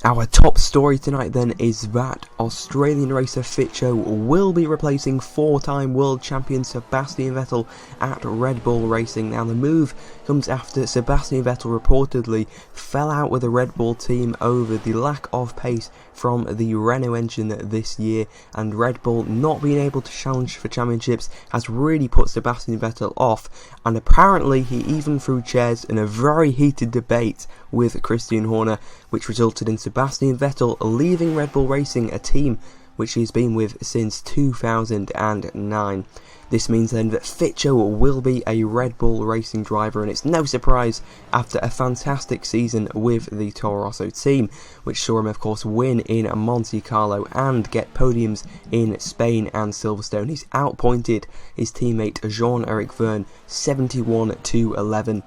Our top story tonight then is that Australian racer Fitcho will be replacing four-time world champion Sebastian Vettel at Red Bull Racing. Now the move comes after Sebastian Vettel reportedly fell out with the Red Bull team over the lack of pace from the Renault engine this year, and Red Bull not being able to challenge for championships has really put Sebastian Vettel off, and apparently he even threw chairs in a very heated debate with Christian Horner, which resulted in Sebastian Vettel leaving Red Bull Racing, a team which he's been with since 2009. This means then that Fitcho will be a Red Bull Racing driver, and it's no surprise after a fantastic season with the Toro Rosso team, which saw him of course win in Monte Carlo and get podiums in Spain and Silverstone. He's outpointed his teammate Jean-Eric Vergne 71-11.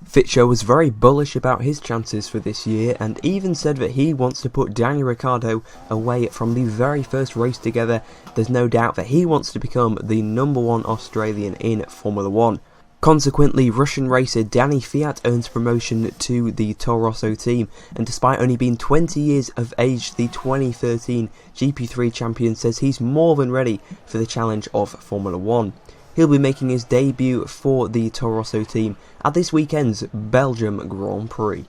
Fitcho was very bullish about his chances for this year and even said that he wants to put Daniel Ricciardo away from the very first race together. There's no doubt that he wants to become the #1 Australian in Formula 1. Consequently, Russian racer Danny Kvyat earns promotion to the Toro Rosso team, and despite only being 20 years of age, the 2013 GP3 champion says he's more than ready for the challenge of Formula 1. He'll be making his debut for the Toro Rosso team at this weekend's Belgium Grand Prix.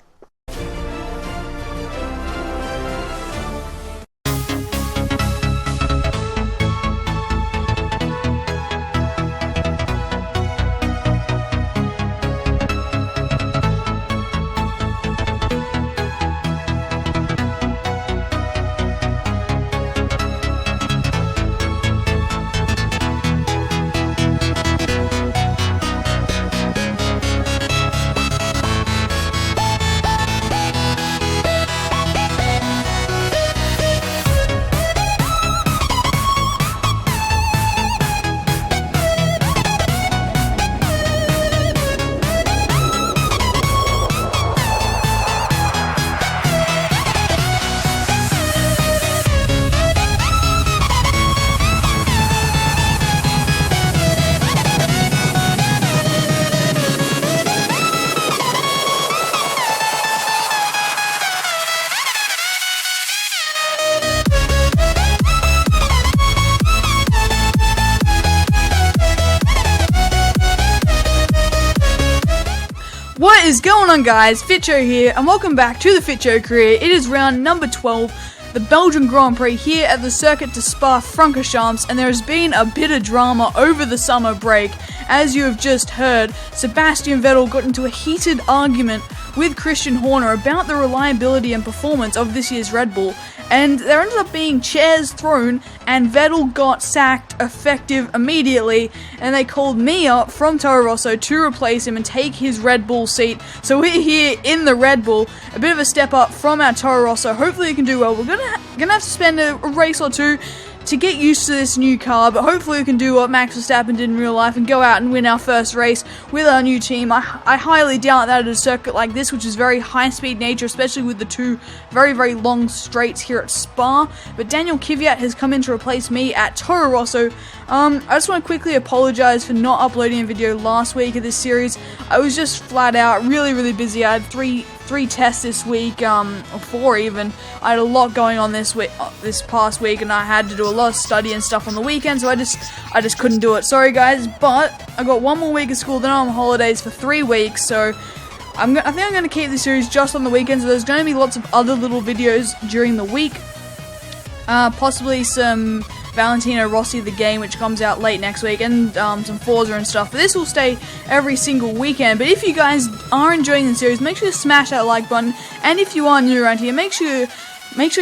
What is going on, guys? Fitcho here, and welcome back to the Fitcho Career. It is round number 12, the Belgian Grand Prix here at the Circuit de Spa-Francorchamps, and there has been a bit of drama over the summer break. As you have just heard, Sebastian Vettel got into a heated argument with Christian Horner about the reliability and performance of this year's Red Bull, and there ended up being chairs thrown, and Vettel got sacked effective immediately, and they called me up from Toro Rosso to replace him and take his Red Bull seat. So we're here in the Red Bull, a bit of a step up from our Toro Rosso. Hopefully we can do well. We're gonna have to spend a race or two to get used to this new car, but hopefully we can do what Max Verstappen did in real life and go out and win our first race with our new team. I highly doubt that at a circuit like this, which is very high-speed nature, especially with the two very, very long straights here at Spa. But Daniel Kvyat has come in to replace me at Toro Rosso. I just want to quickly apologize for not uploading a video last week of this series. I was just flat out really busy. I had three tests this week, or four even. I had a lot going on this past week, and I had to do a lot of study and stuff on the weekend, so I just couldn't do it. Sorry guys, but I got one more week of school, then I'm on holidays for 3 weeks, so I think I'm going to keep this series just on the weekends. So there's going to be lots of other little videos during the week, possibly some Valentino Rossi the game, which comes out late next week, and some Forza and stuff. But this will stay every single weekend. But if you guys are enjoying the series, make sure to smash that like button, and if you are new around here, make sure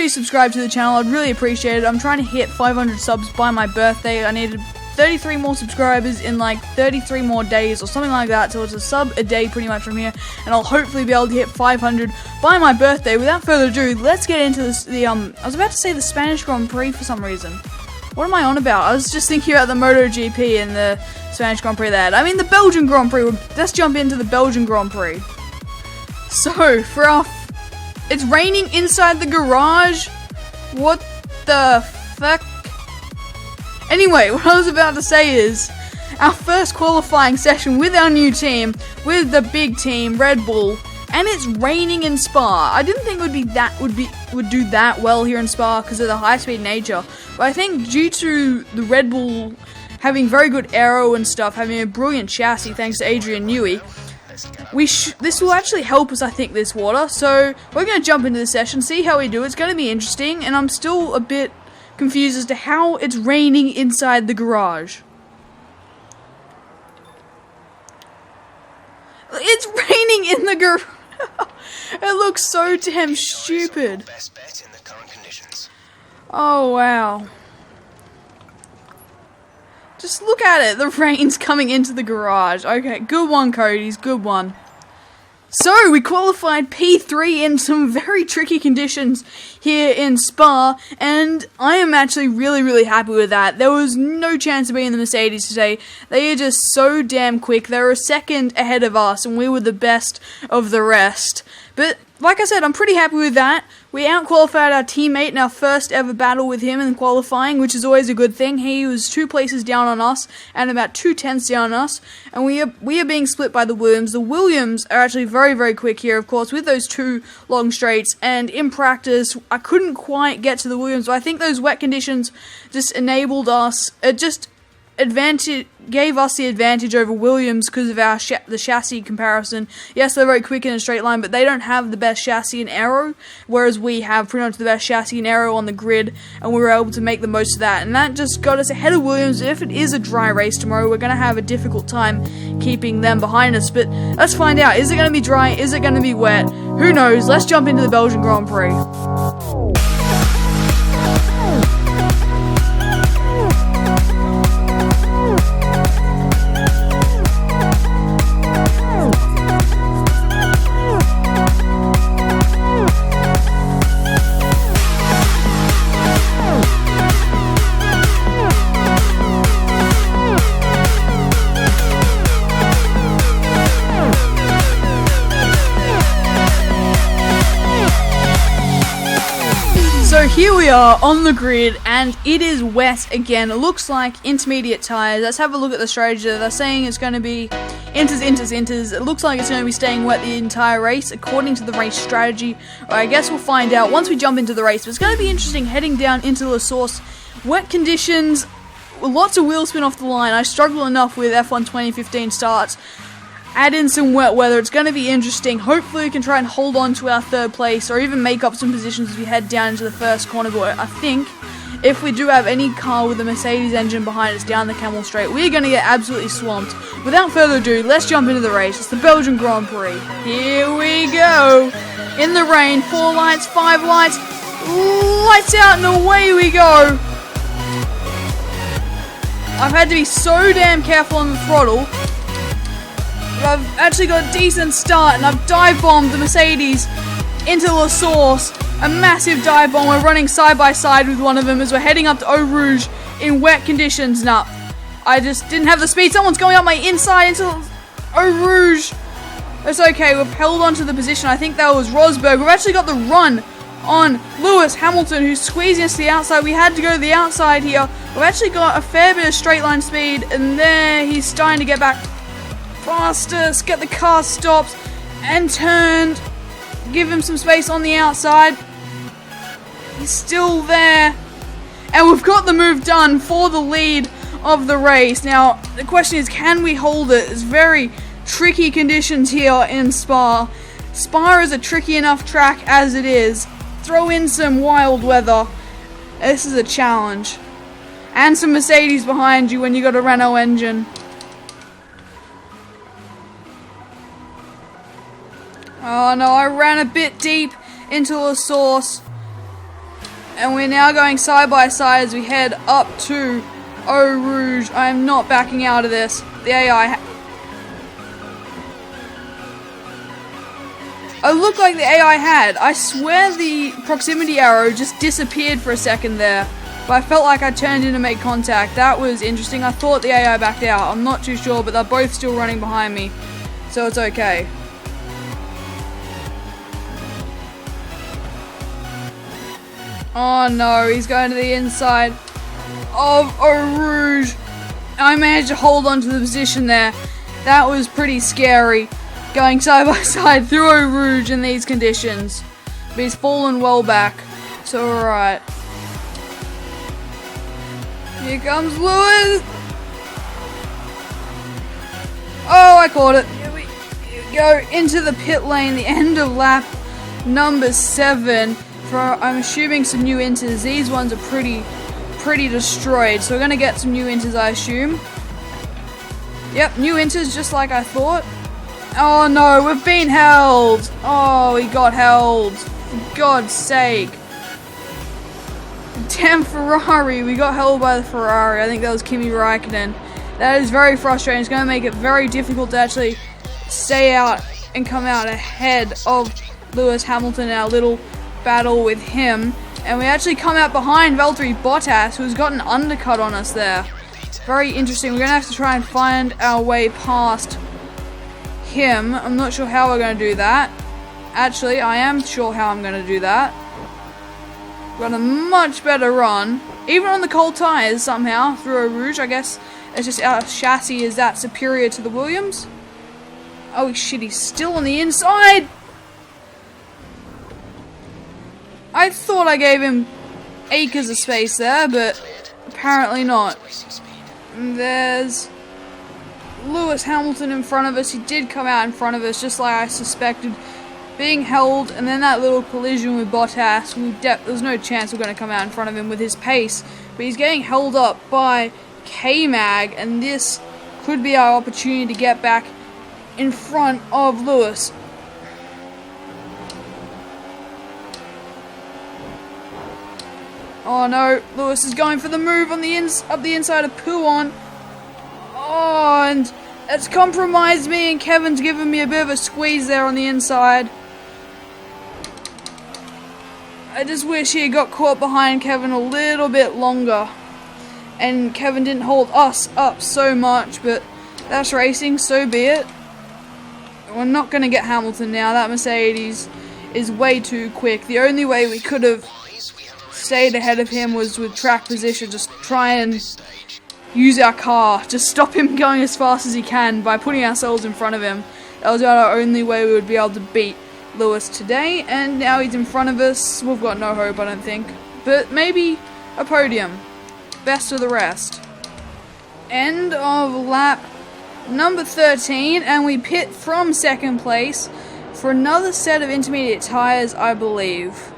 you subscribe to the channel. I'd really appreciate it. I'm trying to hit 500 subs by my birthday. I needed 33 more subscribers in like 33 more days or something like that, so it's a sub a day pretty much from here, and I'll hopefully be able to hit 500 by my birthday. Without further ado, let's get into this. I was about to say the Spanish Grand Prix for some reason. What am I on about? I was just thinking about the MotoGP and the Spanish Grand Prix there. I mean the Belgian Grand Prix. Let's jump into the Belgian Grand Prix. So, for our... It's raining inside the garage? What the fuck? Anyway, what I was about to say is, our first qualifying session with our new team, with the big team, Red Bull, and it's raining in Spa. I didn't think it would do that well here in Spa because of the high-speed nature, but I think due to the Red Bull having very good aero and stuff, having a brilliant chassis thanks to Adrian Newey, this will actually help us, I think, this water. So we're going to jump into the session, see how we do. It's going to be interesting, and I'm still a bit confused as to how it's raining inside the garage. It's raining in the garage. It looks so damn stupid. Oh, wow. Just look at it. The rain's coming into the garage. Okay, good one, Cody's. Good one. So, we qualified P3 in some very tricky conditions here in Spa, and I am actually really happy with that. There was no chance of being the Mercedes today. They are just so damn quick. They were a second ahead of us, and we were the best of the rest. But, like I said, I'm pretty happy with that. We out-qualified our teammate in our first ever battle with him in qualifying, which is always a good thing. He was 2 places down on us, and about 2/10 down on us, and we are being split by the Williams. The Williams are actually very quick here, of course, with those 2 long straights, and in practice, I couldn't quite get to the Williams, but I think those wet conditions just enabled us, gave us the advantage over Williams because of our the chassis comparison. Yes, they're very quick in a straight line, but they don't have the best chassis in aero, whereas we have pretty much the best chassis in aero on the grid, and we were able to make the most of that, and that just got us ahead of Williams. If it is a dry race tomorrow, we're going to have a difficult time keeping them behind us, but let's find out. Is it going to be dry? Is it going to be wet? Who knows? Let's jump into the Belgian Grand Prix. So here we are on the grid, and it is wet again. It looks like intermediate tyres. Let's have a look at the strategy. They're saying it's going to be inters. It looks like it's going to be staying wet the entire race, according to the race strategy. Or I guess we'll find out once we jump into the race. But it's going to be interesting heading down into La Source. Wet conditions, lots of wheel spin off the line. I struggle enough with F1 2015 starts. Add in some wet weather. It's going to be interesting. Hopefully we can try and hold on to our 3rd place or even make up some positions as we head down into the first corner. But I think if we do have any car with a Mercedes engine behind us down the Camel Straight, we're going to get absolutely swamped. Without further ado, let's jump into the race. It's the Belgian Grand Prix. Here we go. In the rain, 4 lights, 5 lights. Lights out and away we go. I've had to be so damn careful on the throttle. I've actually got a decent start, and I've dive bombed the Mercedes into La Source. A massive dive bomb. We're running side by side with one of them as we're heading up to Eau Rouge in wet conditions. Nah, I just didn't have the speed. Someone's going up my inside into Eau Rouge. It's okay. We've held on to the position. I think that was Rosberg. We've actually got the run on Lewis Hamilton, who's squeezing us to the outside. We had to go to the outside here. We've actually got a fair bit of straight line speed, and there he's starting to get back faster, get the car stopped and turned, give him some space on the outside. He's still there, and we've got the move done for the lead of the race. Now the question is, can we hold it? It's very tricky conditions here in Spa. Spa is a tricky enough track as it is. Throw in some wild weather, this is a challenge, and some Mercedes behind you when you got a Renault engine. Oh no, I ran a bit deep into La Source. And we're now going side by side as we head up to Eau Rouge. I am not backing out of this. The AI... I look like the AI had. I swear the proximity arrow just disappeared for a second there. But I felt like I turned in to make contact. That was interesting. I thought the AI backed out. I'm not too sure, but they're both still running behind me. So it's okay. Oh no, he's going to the inside of Eau Rouge. I managed to hold on to the position there. That was pretty scary. going side by side through Eau Rouge in these conditions. But he's fallen well back, so alright. Here comes Lewis! Oh, I caught it. Here we go into the pit lane, the end of lap number 7. For, I'm assuming, some new inters. These ones are pretty destroyed, so we're going to get some new inters, I assume. Yep, new inters, just like I thought. Oh no, we've been held! Oh, we got held. For God's sake. Damn Ferrari, we got held by the Ferrari. I think that was Kimi Räikkönen. That is very frustrating. It's going to make it very difficult to actually stay out and come out ahead of Lewis Hamilton in our little battle with him. And we actually come out behind Valtteri Bottas, who's got an undercut on us there. Very interesting. We're going to have to try and find our way past him. I'm not sure how we're going to do that. Actually, I am sure how I'm going to do that. Got a much better run, even on the cold tyres somehow, through Eau Rouge. I guess it's just our chassis is that superior to the Williams. Oh shit, he's still on the inside! I thought I gave him acres of space there, but apparently not. And there's Lewis Hamilton in front of us. He did come out in front of us, just like I suspected. Being held, and then that little collision with Bottas, there's no chance we're going to come out in front of him with his pace. But he's getting held up by K-Mag, and this could be our opportunity to get back in front of Lewis. Oh no, Lewis is going for the move on the up the inside of Pouon. Oh, and it's compromised me, and Kevin's given me a bit of a squeeze there on the inside. I just wish he had got caught behind Kevin a little bit longer. And Kevin didn't hold us up so much, but that's racing, so be it. We're not going to get Hamilton now. That Mercedes is way too quick. The only way we could have stayed ahead of him was with track position. Just try and use our car. Just stop him going as fast as he can by putting ourselves in front of him. That was about our only way we would be able to beat Lewis today. And now he's in front of us. We've got no hope, I don't think. But maybe a podium. Best of the rest. End of lap number 13, and we pit from second place for another set of intermediate tyres, I believe.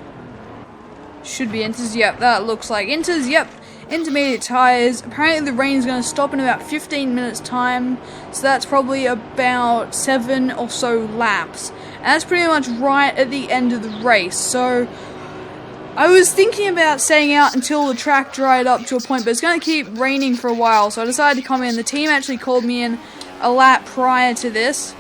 Should be inters, yep, that looks like inters, yep. Intermediate tyres. Apparently the rain is going to stop in about 15 minutes time, so that's probably about 7 or so laps. And that's pretty much right at the end of the race, so I was thinking about staying out until the track dried up to a point, but it's going to keep raining for a while, so I decided to come in. The team actually called me in a lap prior to this,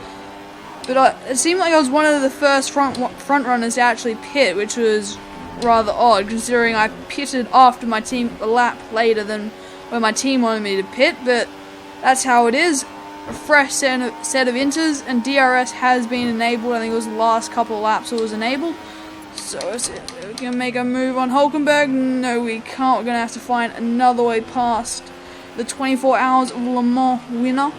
but it seemed like I was one of the first front runners to actually pit, which was rather odd, considering I pitted after my team a lap later than when my team wanted me to pit, but that's how it is. A fresh set of inters, and DRS has been enabled. I think it was the last couple of laps it was enabled. So we can make a move on Hulkenberg. No, we can't. We're going to have to find another way past the 24 Hours of Le Mans winner.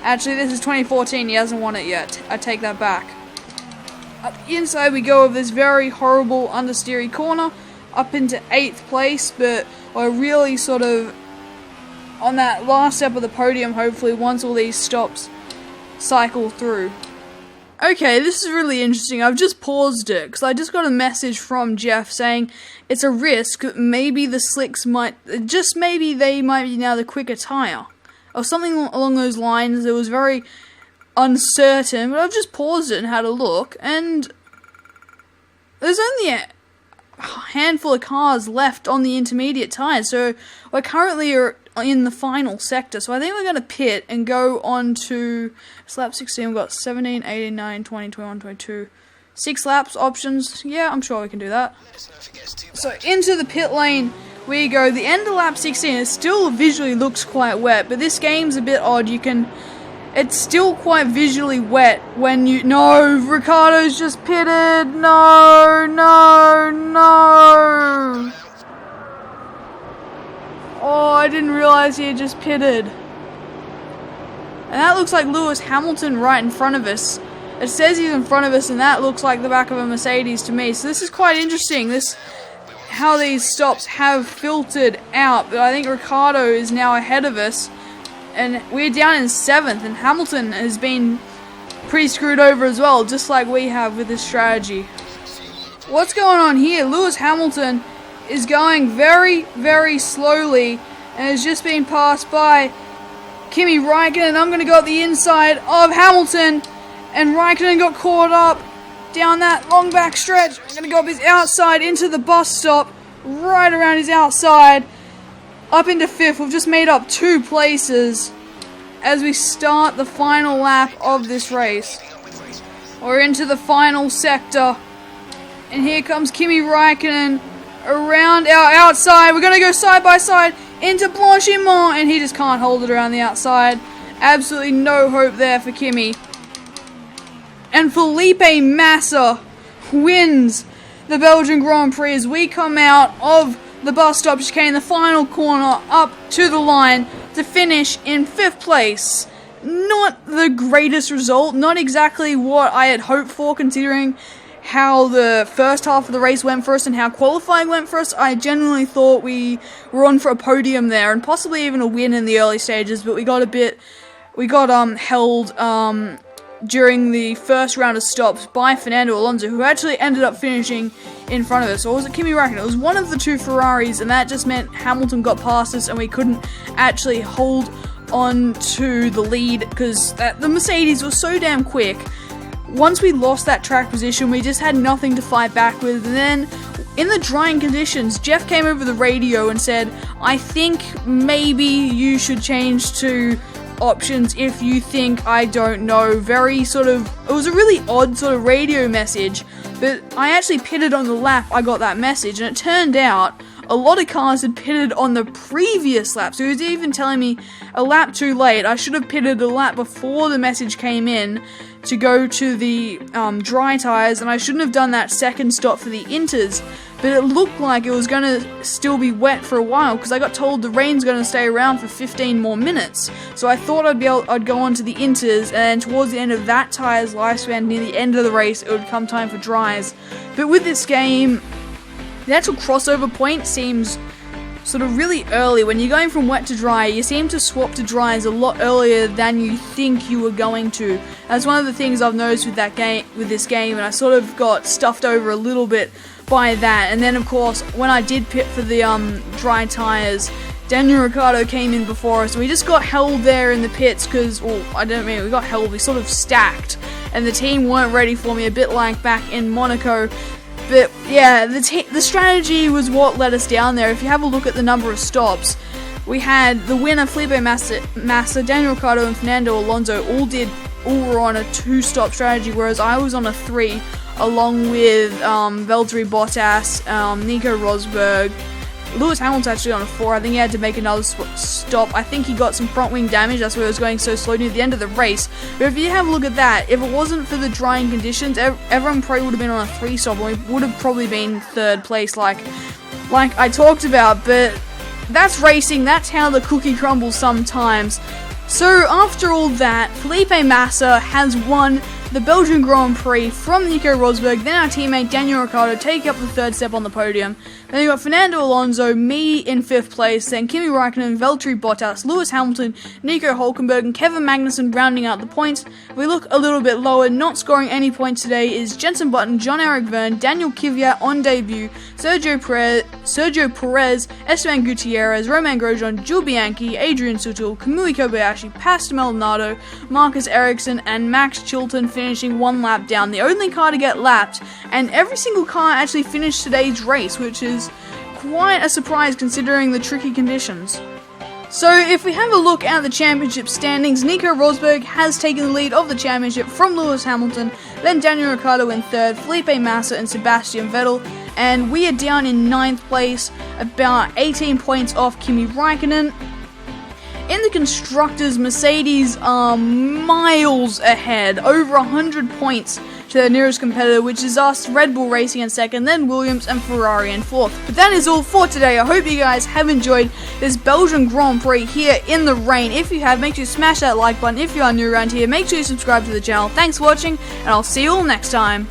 Actually, this is 2014. He hasn't won it yet. I take that back. Up the inside we go of this very horrible understeery corner up into 8th place, but we're really sort of on that last step of the podium, hopefully, once all these stops cycle through. Okay, this is really interesting. I've just paused it because I just got a message from Jeff saying it's a risk that maybe the slicks might, just maybe they might be now the quicker tyre. Or something along those lines. It was very uncertain, but I've just paused it and had a look, and there's only a handful of cars left on the intermediate tyres, so we're currently in the final sector, so I think we're going to pit and go on to lap 16. We've got 17, 18, 19, 20, 21, 22, 6 laps options. Yeah, I'm sure we can do that. So into the pit lane we go. The end of lap 16, it still visually looks quite wet, but this game's a bit odd. It's still quite visually wet when no, Ricciardo's just pitted. No. Oh, I didn't realize he had just pitted. And that looks like Lewis Hamilton right in front of us. It says he's in front of us, and that looks like the back of a Mercedes to me. So this is quite interesting, how these stops have filtered out. But I think Ricciardo is now ahead of us, and we're down in 7th, and Hamilton has been pretty screwed over as well, just like we have with this strategy. What's going on here? Lewis Hamilton is going very, very slowly, and has just been passed by Kimi Räikkönen. I'm going to go at the inside of Hamilton, and Räikkönen got caught up down that long back stretch. I'm going to go up his outside into the bus stop, right around his outside, up into 5th. We've just made up 2 places as we start the final lap of this race. We're into the final sector, and here comes Kimi Räikkönen around our outside. We're going to go side by side into Blanchiment, and he just can't hold it around the outside. Absolutely no hope there for Kimi. And Felipe Massa wins the Belgian Grand Prix as we come out of the bus stop chicane, the final corner, up to the line to finish in 5th place. Not the greatest result, not exactly what I had hoped for considering how the first half of the race went for us and how qualifying went for us. I genuinely thought we were on for a podium there and possibly even a win in the early stages, but we got held during the first round of stops by Fernando Alonso, who actually ended up finishing in front of us. Or was it Kimi Räikkönen? It was one of the 2 Ferraris, and that just meant Hamilton got past us and we couldn't actually hold on to the lead because the Mercedes was so damn quick. Once we lost that track position, we just had nothing to fight back with. And then in the drying conditions, Jeff came over the radio and said, I think maybe you should change to options if you think I don't know. It was a really odd sort of radio message, but I actually pitted on the lap I got that message, and it turned out a lot of cars had pitted on the previous lap, so he was even telling me a lap too late. I should have pitted a lap before the message came in to go to the dry tyres, and I shouldn't have done that second stop for the inters, but it looked like it was going to still be wet for a while because I got told the rain's going to stay around for 15 more minutes. So I thought I'd go on to the inters, and towards the end of that tyre's lifespan, near the end of the race, it would come time for dries. But with this game, the actual crossover point seems sort of really early. When you're going from wet to dry, you seem to swap to dries a lot earlier than you think you were going to. That's one of the things I've noticed with this game, and I sort of got stuffed over a little bit by that. And then of course, when I did pit for the dry tyres, Daniel Ricciardo came in before us, and we just got held there in the pits because, well, I don't mean we got held, we sort of stacked, and the team weren't ready for me, a bit like back in Monaco. But yeah, the strategy was what let us down there. If you have a look at the number of stops, we had the winner Felipe Massa, Daniel Ricciardo, and Fernando Alonso all were on a 2-stop strategy, whereas I was on a 3, along with Valtteri Bottas, Nico Rosberg. Lewis Hamilton's actually on a 4. I think he had to make another stop. I think he got some front wing damage. That's why he was going so slow near the end of the race. But if you have a look at that, if it wasn't for the drying conditions, everyone probably would have been on a 3 stop, and we would have probably been 3rd place, like I talked about. But that's racing. That's how the cookie crumbles sometimes. So after all that, Felipe Massa has won the Belgian Grand Prix from Nico Rosberg. Then our teammate Daniel Ricciardo take up the 3rd step on the podium. Then you got Fernando Alonso, me in 5th place, then Kimi Räikkönen, Valtteri Bottas, Lewis Hamilton, Nico Hülkenberg, and Kevin Magnussen rounding out the points. If we look a little bit lower, not scoring any points today, is Jenson Button, John-Eric Vergne, Daniel Kvyat on debut, Sergio Perez, Esteban Gutierrez, Romain Grosjean, Jules Bianchi, Adrian Sutil, Kamui Kobayashi, Pastor Maldonado, Marcus Ericsson, and Max Chilton finishing 1 lap down, the only car to get lapped, and every single car actually finished today's race, which is quite a surprise considering the tricky conditions. So if we have a look at the championship standings, Nico Rosberg has taken the lead of the championship from Lewis Hamilton, then Daniel Ricciardo in 3rd, Felipe Massa and Sebastian Vettel, and we are down in 9th place, about 18 points off Kimi Räikkönen. In the Constructors, Mercedes are miles ahead, over 100 points to their nearest competitor, which is us, Red Bull Racing in second, then Williams and Ferrari in fourth. But that is all for today. I hope you guys have enjoyed this Belgian Grand Prix here in the rain. If you have, make sure you smash that like button. If you are new around here, make sure you subscribe to the channel. Thanks for watching, and I'll see you all next time.